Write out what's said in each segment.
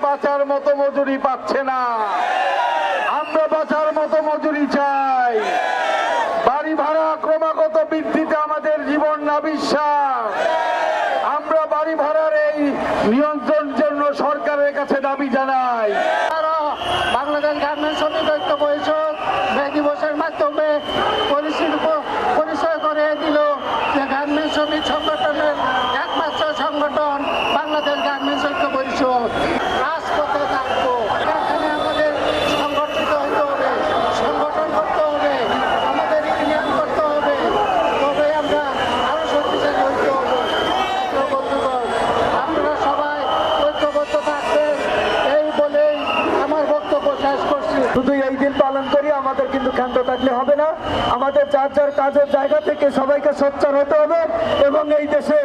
বাঁচার মতো মজুরি পাচ্ছে না। আমরা বাঁচার মতো মজুরি চাই। বাড়ি ভাড়া ক্রমাগত বৃদ্ধিতে আমাদের জীবন নাবিশ্বাস। আমরা বাড়ি ভাড়ার এই নিয়ন্ত্রণের জন্য সরকারের কাছে দাবি জানাই। বাংলাদেশ গার্মেন্টস শ্রমিক ঐক্য পরিষদ মে দিবসের মাধ্যমে পরিচয় করে দিল যে গার্মেন্টস শ্রমিক সংগঠনের একমাত্র সংগঠন বাংলাদেশ গার্মেন্টস ঐক্য পরিষদ। রাজপথে থাকবো, এখানে আমাদের সংগঠিত হতে হবে, সংগঠন করতে হবে, আমাদের ইউনিয়ন করতে হবে, তবে আমরা আরো শক্তিশালী হইতে হবে। বন্ধুগণ, আপনারা সবাই ঐক্যবদ্ধ থাকবেন এই বলেই আমার বক্তব্য শেষ করছি। শুধু এই দিন পালন করি, আমাদের কিন্তু ক্ষান্ত থাকলে হবে না। আমাদের যার যার কাজের জায়গা থেকে সবাইকে সোচ্চার হতে হবে এবং এই দেশে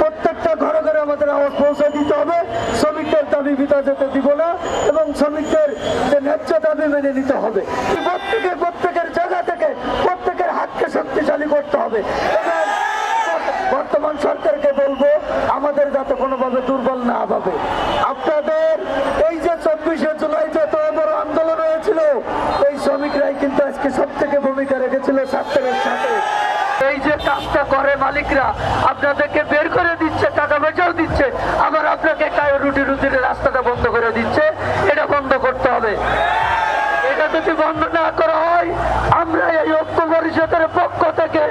প্রত্যেকটা ঘরে ঘরে আমাদের আওয়াজ পৌঁছে দিতে হবে। শ্রমিকদের দাবি বিতা যেতে দিব না এবং শ্রমিকদের যে ন্যায্য দাবি মেনে নিতে হবে। প্রত্যেকের জায়গা থেকে প্রত্যেকের হাতকে শক্তিশালী করতে হবে এবং বর্তমান সরকারকে বলবো আমাদের যাতে কোনোভাবে দুর্বল না ভাবে। আপনাদের এই যে 24শে জুলাই যত বড় আন্দোলন হয়েছিল, এই শ্রমিকরাই কিন্তু আজকে সব থেকে ভূমিকা রেখেছিল ছাত্রের সাথে। এই যে কাজটা করে মালিকরা আপনাদেরকে বের করে দিচ্ছে, টাকা পয়সাও দিচ্ছে, আবার আপনাকে রুটির রাস্তাটা বন্ধ করে দিচ্ছে। এটা বন্ধ করতে হবে। এটা যদি বন্ধ না করা হয়, আমরা এই ঐক্য পরিষদের পক্ষ থেকে